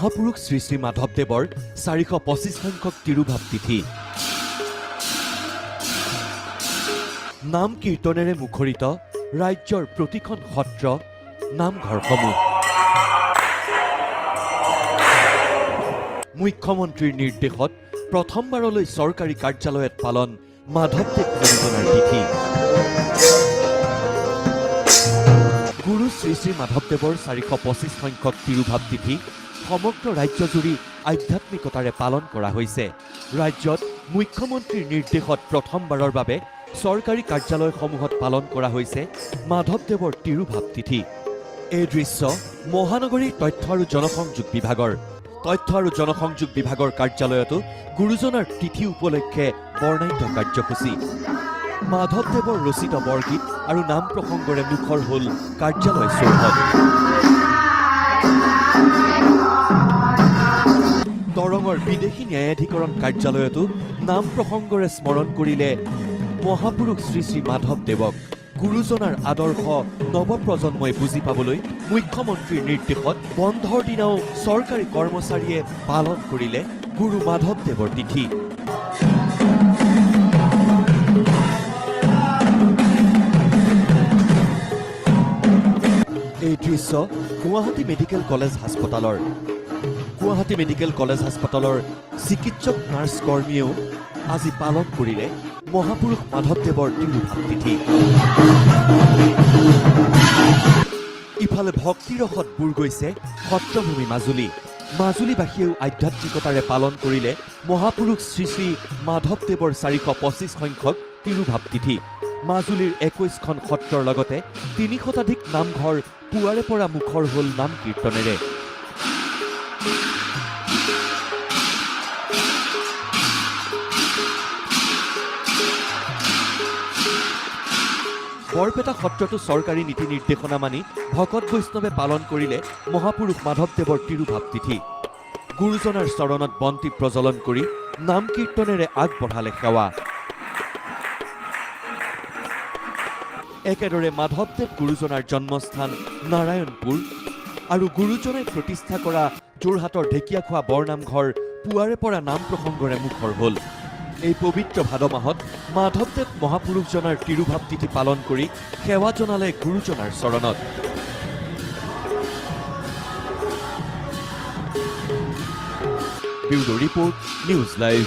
মহাপুৰুষ শ্ৰী শ্ৰী মাধৱদেৱৰ 425 সংখ্যক তিৰুভাৱ তিথি নাম কীৰ্তনেৰে মুখৰিত ৰাজ্যৰ প্ৰতিখন সত্ৰ নামঘৰসমূহ মুখ্যমন্ত্ৰীৰ নিৰ্দেশত প্ৰথমবাৰলৈ চৰকাৰী কাৰ্যালয়ত পালন মাধৱদেৱ গুৰুজনাৰ তিথি গুৰু শ্ৰী শ্ৰী মাধৱদেৱৰ 425 সংখ্যক তিৰুভাৱ তিথি সমগ্ৰ ৰাজ্যজুৰি আধ্যাত্মিকতাৰে পালন কৰা হৈছে। ৰাজ্যত মুখ্যমন্ত্ৰীৰ নিৰ্দেশত প্ৰথমবাৰৰ বাবে চৰকাৰী কাৰ্যালয়সমূহত পালন কৰা হৈছে মাধৱদেৱৰ তিৰুভাৱ তিথি। এই দৃশ্য মহানগৰীৰ তথ্য আৰু জনসংযোগ বিভাগৰ কাৰ্যালয়তো গুৰুজনাৰ তিথি উপলক্ষে বৰ্ণাঢ্য কাৰ্যসূচী। মাধৱদেৱৰ ৰচিত বৰগীত আৰু নাম প্ৰসংগৰে মুখৰ হ'ল কাৰ্যালয় চৌহদ। দৰঙৰ বিদেশী ন্যায়াধিকৰণ কাৰ্যালয়তো নাম প্ৰসংগৰে স্মৰণ কৰিলে মহাপুৰুষ শ্ৰী শ্ৰী মাধৱদেৱক। গুৰুজনাৰ আদৰ্শ নৱপ্ৰজন্মই বুজি পাবলৈ মুখ্যমন্ত্ৰীৰ নিৰ্দেশত বন্ধৰ দিনাও চৰকাৰী কৰ্মচাৰীয়ে পালন কৰিলে গুৰু মাধৱদেৱৰ তিথি। এই দৃশ্য গুৱাহাটী মেডিকেল কলেজ হাস্পতালৰ চিকিৎসক নাৰ্ছ কৰ্মীয়েও আজি পালন কৰিলে মহাপুৰুষ মাধৱদেৱৰ তিৰুভাৱ তিথি। ইফালে ভক্তিৰসত বুৰ গৈছে সত্ৰভূমি মাজুলীবাসীয়েও আধ্যাত্মিকতাৰে পালন কৰিলে মহাপুৰুষ শ্ৰী শ্ৰী মাধৱদেৱৰ 425 সংখ্যক তিৰুভাৱ তিথি। মাজুলীৰ 21খন সত্ৰৰ লগতে 300 শতাধিক নামঘৰ পুৱাৰে পৰা মুখৰ হ'ল নাম কীৰ্তনেৰে। বৰপেটা সত্ৰতো চৰকাৰী নীতি নিৰ্দেশনা মানি ভকত বৈষ্ণৱে পালন কৰিলে মহাপুৰুষ মাধৱদেৱৰ তিৰুভাৱ তিথি। গুৰুজনাৰ চৰণত বন্তি প্ৰজ্বলন কৰি নাম কীৰ্তনেৰে আগবঢ়ালে সেৱা। একেদৰে মাধৱদেৱ গুৰুজনাৰ জন্মস্থান নাৰায়ণপুৰ আৰু গুৰুজনাই প্ৰতিষ্ঠা কৰা যোৰহাটৰ ঢেকীয়াখোৱা বৰনামঘৰ পুৱাৰে পৰা নাম প্ৰসংগৰে মুখৰ হ'ল। এই পবিত্ৰ ভাদ মাহত মাধৱদেৱ মহাপুৰুষজনাৰ তিৰুভাৱ তিথি পালন কৰি সেৱা জনালে গুৰুজনাৰ চৰণত। Bureau' report, news live.